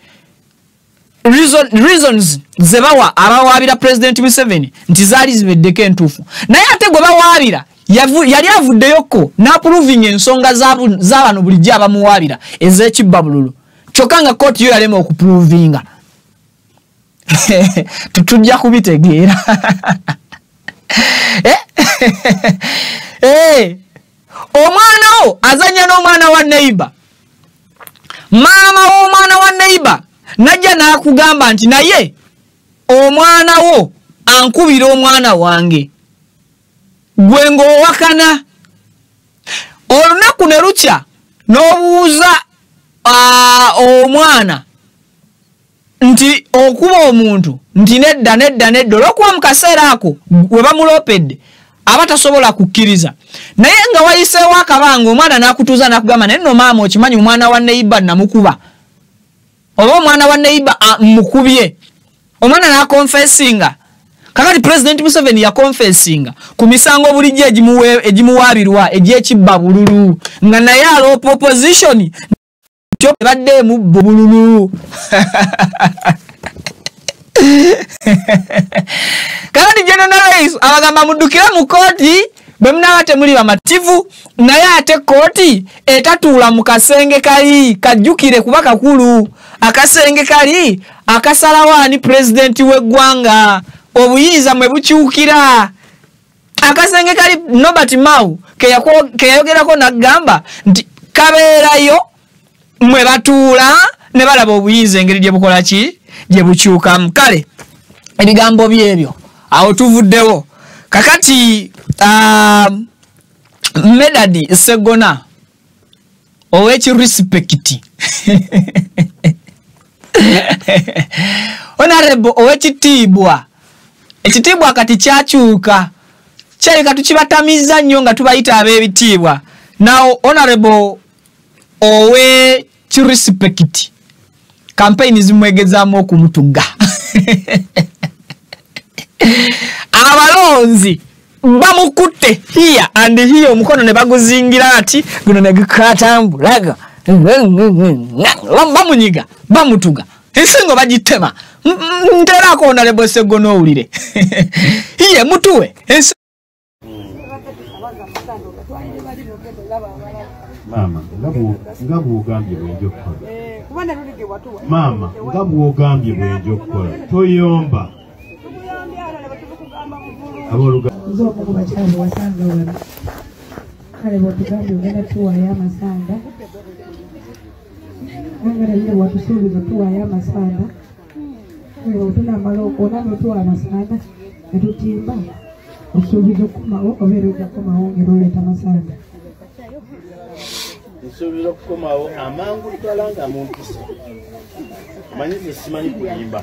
Reasons zebawa abawaabira President Museveni nti zaali zibeddeko entuufu. Naye ate gwe bawaabira yali avuddeyoko n'approving ensonga z'abano bulijjo abamuwaabira ez'ekibba bululu. Kyokka nga kooti yo yalema okuprovinga. Tutujja kubitegeera. Omwana wo azanya n'omwana wa neighbor. Maama w'omwana wa neighbor najja n'akugamba nti naye omwana wo ankubira omwana wange. Gwe ng'owakana. Olunaku ne lukya n'obuuza omwana nti okuba omuntu nti nedda olw'okuba mu kaseera ako we bamulopedde aba tasobola kukkiriza. Naye nga wayiseewo akabanga omwana n'akutuuza n'akugamba naye nno maama okimanyi omwana wa neighbor namukuba oba omwana wa neighbor mukubye. Omwana n'akonfessinga. Kakati President Museveni yakonfessinga ku misango bulijjo egimuwaabirwa egy'ekibba bululu nga naye aloopa opposition kyo badde mu bululu. Kakati General Race abagamba muddukira mu kooti bwe munaaba temuli bamativu naye ate kooti etatuula mu kasenge kali kajjukire kuba kakulu. Akasenge kali akasalawo ani president w'eggwanga obuyinza mwe bukyukira. Akasenge kali Norbert Mao ke yayogerako n'agamba nti kabeerayo mwe batuula ne balaba obuyinza engeri gye bukola ki gye bukyukamu. Kale ebigambo byebyo awo tuvuddewo. Kakati Medadi Segona ow'ekirespect Honorable ow'ekitiibwa ekitiibwa kati kyakyuka kyaleka tukibatamiza nnyo nga tubayita ab'ebitiibwa. Now Honorable ow'ekirespect campaign zimwegezaamu okumutuga. Abalonzi bamukutte here and here omukono ne baguzingira ati guno ne gukatambulaga bamunyiga bamutuga ensingo bagitema nterako Honorable Segona owulire iye mutuwe Mama, ngabu ogambye bwenjo kukola. Mama, ngabu ogambye bwenjo kukola. Toyomba. Aboluga. Nzoka ku bakyali wasanga wano. Kale bw'otugambye ogenda tuwaayo amasanda. Nangala ye watusuubiza tuwaayo amasanda. Tunamala okwona tuwa amasanda ne tutimba. Osuubiza okukomawo obeera ojja kukomawo ng'era oleeta amasanda. Nsuubira okukomawo amangu twalanga mu mpisa. Manyize simanyi kulimba.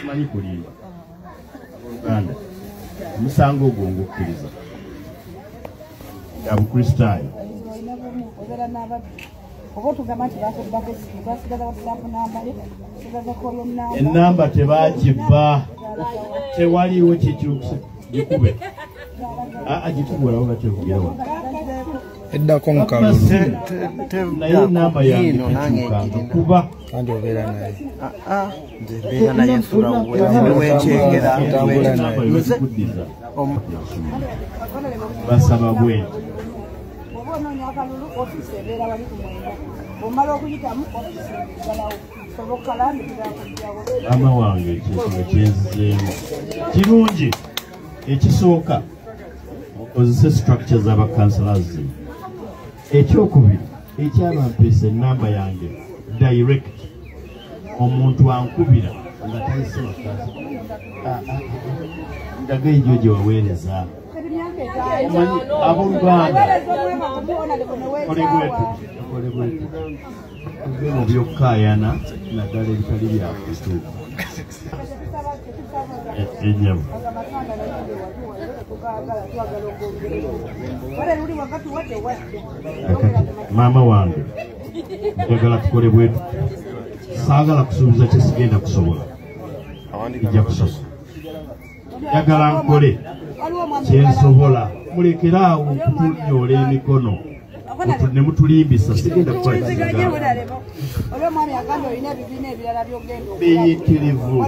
Simanyi kulimba. Uganda. Musango ogwo ng'okkiriza. Ya Bukristaayo. Ennamba tebagibba. Tewaliwo kikyukise. Gikube. Gitubula oba tekugerawo. Eddako mukalu naye namba yange tekyukanga kuba kandi obeera naye nze mbeera naye nsula wekyengera kuddiza basaba bwe maama wange ekintu kyenzizeemu kirungi ekisooka okozese structure z'abakansalazi zino. Ekyokubiri ekyabampeesa ennamba yange direct omuntu ankubira nga tayise wakazi ndaga egyo gye waweereza abooluganda kolebwetu ove mu byokkaayana naddala ebitali byakutuuka enyamu maama wange njagala tukole bwetu saagala kusuubiza kyesigenda kusobola ijja kusobola njagala nkole kyensobola mulekeraawo okutunyoola emikono ne mutulimbisa sigenda kukola kyesigala benyikirivu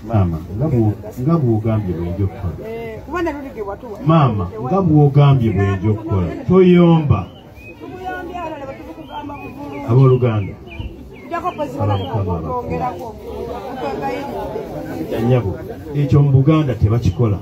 Mama, nga bw'ogambye bwenja okukola. Mama, nga bw'ogambye bwenja okukola. Toyomba. Abooluganda. Nyabo, ekyo mu Buganda tebakikola.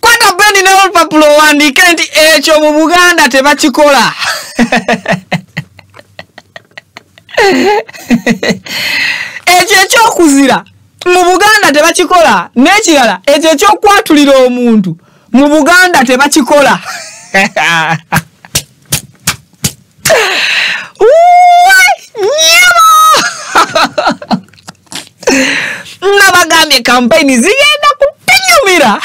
Kwata bendi ne olupapulo wandiike nti ekyo mu Buganda tebakikola. Ekyo ekyokuzira mu Buganda tebakikola, n'ekirala ekyo ekyokwatulira omuntu mu Buganda tebakikola. Nabagambye campaign zigenda kutenyumira.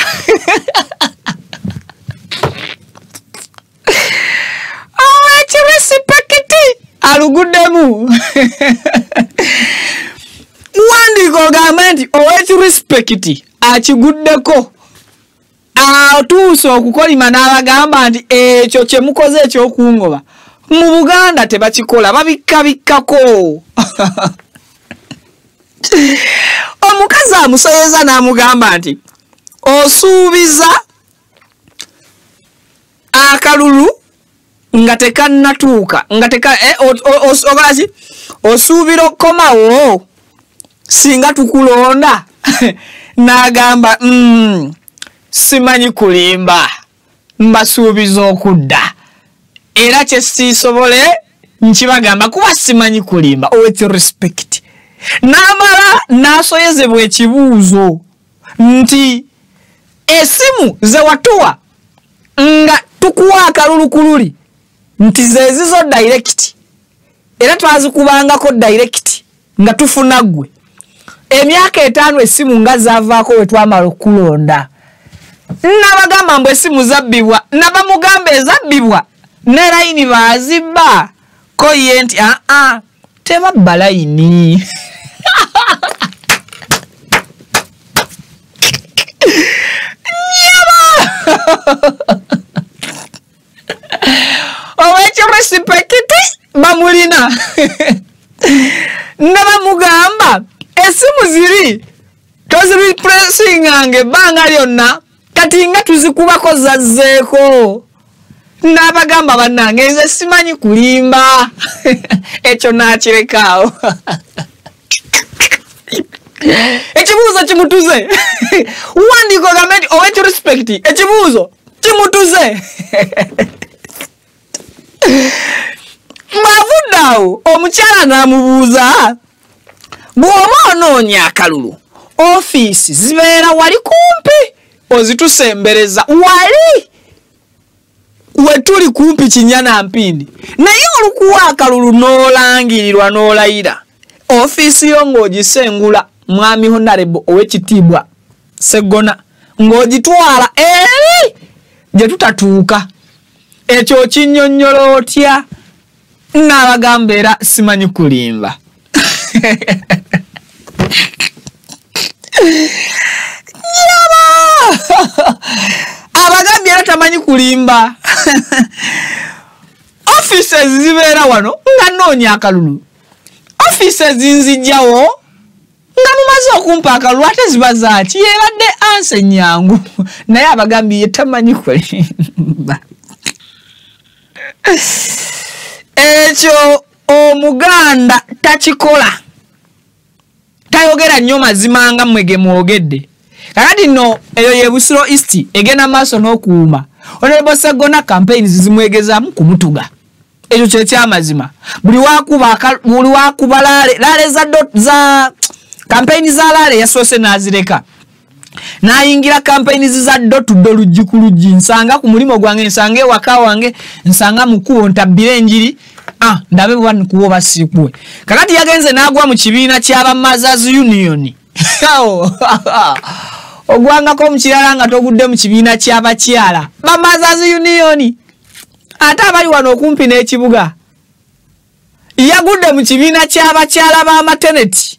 Owekirespekiti aluguddemu. Wandiika ogamba nti owekirespekiti akiguddeko. Atuuse okukolima n'abagamba nti ekyo kye mukoze ekyokungoba mu Buganda tebakikola, babikkabikkako. Omukazi amusoyeza n'amugamba nti osuubiza akalulu nga tekannatuuka nga okolaki osuubira okukomawo singa tukulonda. N'agamba simanyi kulimba, mbasuubiza okudda era kye siisobole nkibagamba kuba simanyi kulimba. With respect. N'amala n'asoyezebwa ekibuuzo nti esimu ze watuwa nga tukuwa akalulu kululi nti zezizo direct era twazikubangako direct nga tufuna ggwe emyaka 5 esimu nga zavaako we twamala okulonda. Nabagamba mbu esimu zabbibwa, nabamugamba ezabbibwa ne layini baazibba ko ye nti tebabba layini. Owekirespekiti bamulina. Nabamugamba esimu ziri toziripresinganga ebbanga lyonna kati nga tuzikubako zazzeeko. N'abagamba bannange nze simanyi kulimba. Ekyo n'akirekaawo. Ekibuuzo kimutuze. Wandiika ogambe nti owekirespekiti ekibuuzo kimutuze. Mwavuddeawo omukyala n'amubuuza bw'oba onoonya akalulu ofiisi zibeera wali kumpi ozitusembereza wali wetuli kumpi Kinyana Mpindi naye olukuwa akalulu n'olangirirwa n'olayira ofiisi yo ng'ogisengula mwami Honorable Owekitiibwa Sseggona ng'ogitwala eri gye tutatuuka. Ekyo kinnyonnyola otya? N'abagamba era simanyi kulimba. Abagambye era tamanyi kulimba. Offices zibeera wano nga noonya akalulu. Offices nzijjawo nga mumaze okumpa akalulu ate ziba zaaki yebadde anse nyangu naye abagambye ye tamanyi kulimba. Ekyo Omuganda takikola. Tayogera nnyo mazima nga mmwe mwogedde. Kakati no eyo ye Busiro East egenda maaso n'okuuma. Honorable Sseggona campaigns zimwegezaamu kumutuga. Ekyo kye ky'amazima. Buli waakuba laale za campaign za laale yasoose n'azireka. nayingira campaigns za door lujikuluji nsanga ku mulimo gwange nsange waka wange nsanga mukuwo ntabire enjiri ndabe bwan kuwo basikwe kakati yagenze nagwa mu kibiina ky'aba Mothers Union ogwanga ko mukirala nga togudde mu kibiina ky'abakyala ba Mothers Union ate abali wano okumpi n'ekibuga yagudde mu kibiina ky'abakyala ba maternity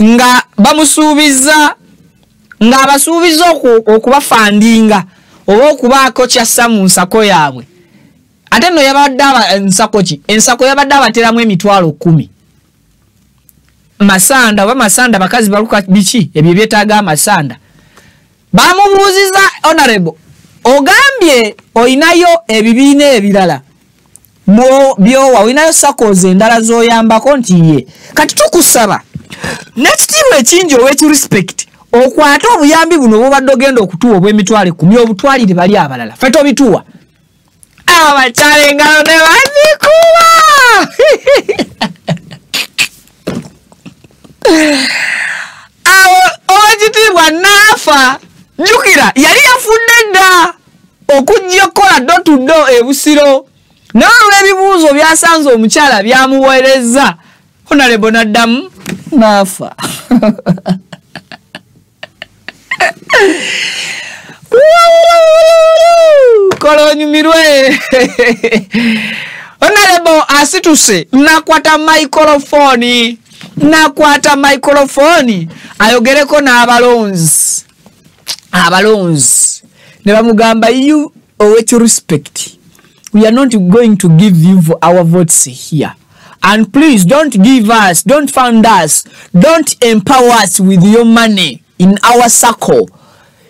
nga bamusuubiza nga abasuubiza okubafandinga oba okubaako kyassa mu nsako yaabwe ate no yabadde ensako ki ensako yabadde abateramu emitwalo 10 masanda oba masanda bakazi baluka biki ebyo byetaaga amasanda bamubuuziza honorable ogambye oyinayo ebibiina ebirala byowa oyinayo sakoze endala zoyambako nti ye kati tukusaba nekitiibwa ekingi ow'ekirespect okwata obuyambi buno obubadde ogenda okutuwa obw'emitwalo 10 obutwalire bali abalala fe tobituwa abakyala engalo ne bazikuba owekitiibwa naafa jjukira yali yafudde dda okujja okukola do ebusiro naye olw'ebibuuzo byasanze omukyala byamuweereza honorable naddamu naafa kolonyumirwe honorable asituse nakwata microphone ayogereko n'abalonzi ne bamugamba you with respect we are not going to give you our votes here and please don't fund us, don't empower us with your money in our circle.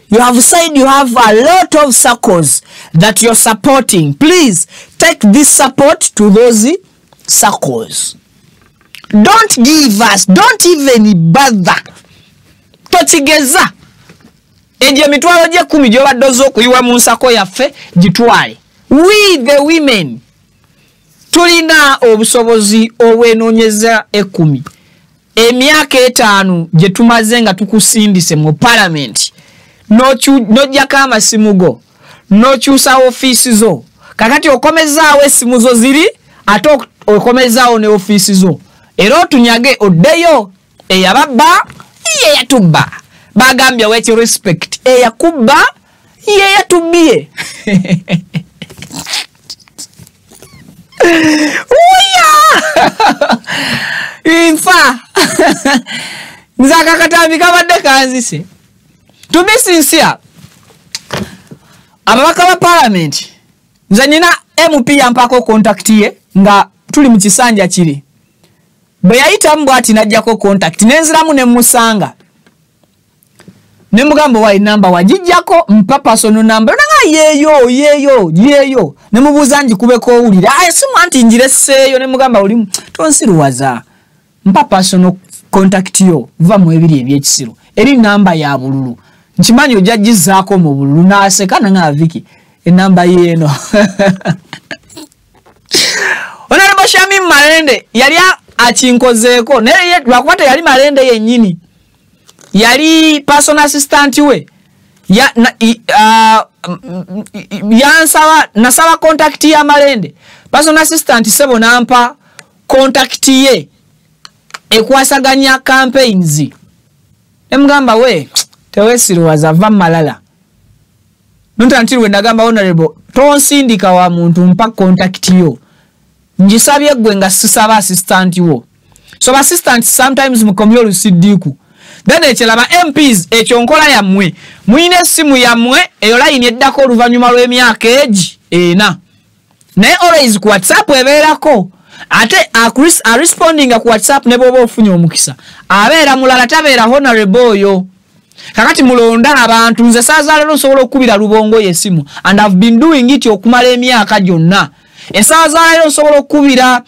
You have said you have a lot of circles that you're supporting. Please take this support to those circles. Don't give us, don't even bother. Totigeza. Eje mitwalo je 10 gyobadde okuyiwa mu nsako yaffe gitwale. We the women tulina obusobozi obwenoonyeza 10. Emyaka 5 gye tumaze nga tukusindise mu parliament. Nojjako amasimu go, nokyusa ofiisi zo. Kakati okomezaawo essimu zo ziri, ate okomezaawo ne ofiisi zo. Era otunyage oddeyo eyababba ye yatubba. Bagambye with respect eyakubba ye yatubbiye. Infa nzaka katambi kabadde kanzise. To be sincere, ababaka ba parliament nze nina MP yampako contact ye nga tuli mu kisanja kiri. Bwe yayitamu bwati najjako contact nenziramu ne musanga. Ne mugamba wa number wajijjako mpa personal number nanga yeyo ne mubuuza njikubeko owulira simu anti njireseeyo ne mugamba oli tonsiruwaza mpa personal contact yo va mu ebiri ebyekisiru eri number ya bululu nkimanyi ojjagizaako mu bululu n'aseka nanga Viki enamba yeno Honorable Shamim Malende yali akinkozeeko naye lwakwata yali Malende yennyini yali personal assistant we nasaba contact ya Malende personal assistant sebo nampa contact ye ekwasaganya campaigns emgamba we tewesiruwaza va malala nontantirwe nagamba honorable tonsindika wa muntu mpa contact yo njisabye gwe nga sisaba assistant wo so assistant sometimes mukomyo lusidiku then echelaba MPs echonkola yamwe muine simu yamwe eyo line eddako oluvanyuma lw'emyaka egi ena naye always ku WhatsApp ebeerako ate a responding ku WhatsApp ne bobo ofunye omukisa abeera mulala tabeera honorable oyo kakati mulonda abantu nze saazalero nsobola okubira lubongo yesimu and I've been doing it okumala emyaka gyonna esaazalero nsobola okubira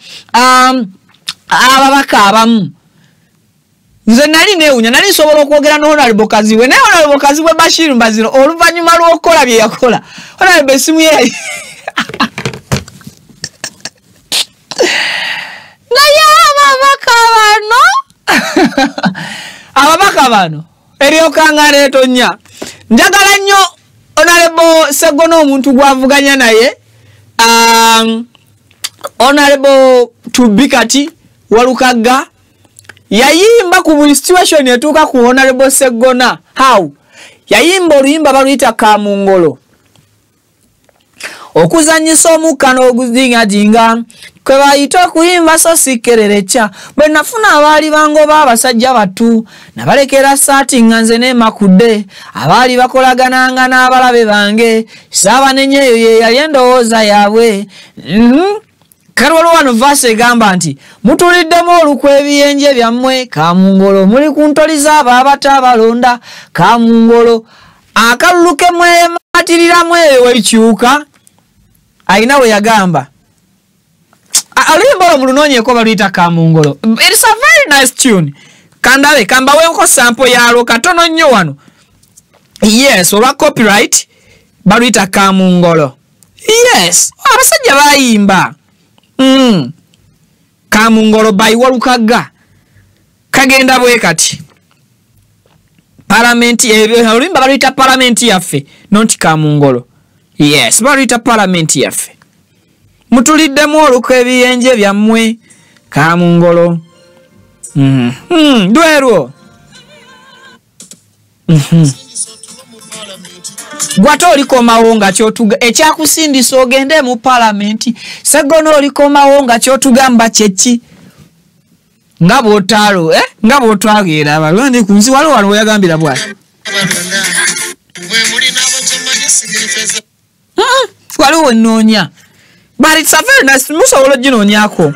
ababaka abamu nze nali neewunya nali nsobola okwogera ne honorable kaziwe naye honorable kaziwe Bashir Mbaziro oluvannyuma lw'okukola bye yakola honorable esimu ye naye ababaka bano Erio kangare tonya. Njagala nnyo Honorable Sseggona omuntu gwavuganya naye. Honorable Tubikati Walukaga yayimba ku buli situation etuuka ku Honorable Sseggona. How? Yayimba oluyimba baluyita Kamungolo. Okuzanyisa omukka n'oguzingadinga kwe bayita okuyimba so sikkererecha bwe nafuna abaali bangoba abasajja batu nabalekera saati nga nze neemakudde abaali bakolagananga n'abalabe bange saabanenye eyo ye yali endowooza yaabwe. Karwalo wano vase egamba nti mutuliddemu olukwe ebiyenje byammwe Kamungolo muli ku ntoli z'abo abatabalonda Kamungolo akaluluke mwematiriramu eyo wekyuka aina we yagamba alimbo mulunonyeko baluyita Kamungolo. It's a very nice tune. Kandawe kamba wenko sample yalo katono nnyo wano. Yes, olwa copyright baluyita Kamungolo. Yes, abasajja bayimba. Kamungolo by Walukaga. Kagenda bwe kati. Parliament olimba baluyita parliament yaffe not Kamungolo. Yes, baluyita parliament yaffe. Mutuliddemu olukwe ebiyenje byammwe Kamungolo. Dwerwo. Gwate olikomawo nga kyotuga ekyakusindisa ogende mu parliament. Sseggona olikomawo nga kyotugamba kyeki. Nga bw'otaalo, nga bw'otwageera abalonde ku nsi waliwo wano weyagambira bwati. Waliwo ennoonya. But it's a very nice musobola ginonyako.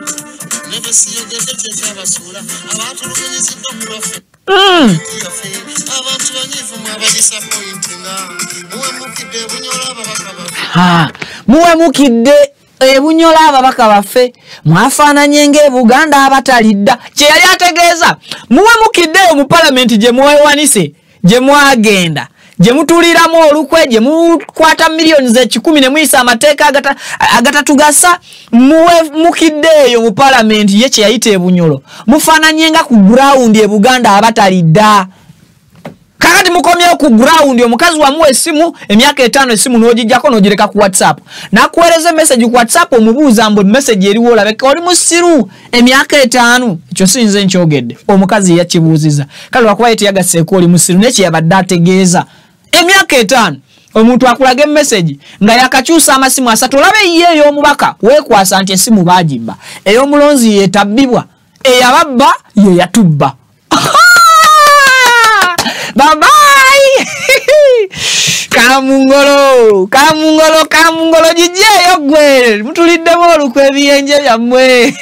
Muwe mukidde ebunyola ababaka baffe mwafaananye ng'Ebuganda abatalidda kye yali ategeeza. Muwe mukidde mu parliament gye mwewanise gye mwagenda gye mutuliramu olukwe gye mukwata millions ekikumi ne muyisa amateeka agatatugasa. Muwe mukidde eyo mu parliament ye kye yayita ebunyolo mufaananye nga ku ground Ebuganda abatalidda. Kakati mukomyewo ku ground omukazi wamuwa essimu emyaka 5 essimu n'ogijjako n'ogireka ku WhatsApp nakuweereza message ku WhatsApp omubuuza mbu message eriwo olabeka oli musiru emyaka 5 ekyo sinze nkyogedde omukazi yakibuuziza kale lwakuba yeteyagaseeko oli musiru nekye yabadde ategeeza emyaka 5 omuntu akulaga message nga yakakyusa amasimu 3 olabe ye ey'omubaka weekwasa nti essimu baagibba ey'omulonzi yeetabbibwa eyababba ye yatubba. Bye-bye. Kamungolo jijeyo gwe mutuliddemu olukwe ebiyenje byammwe.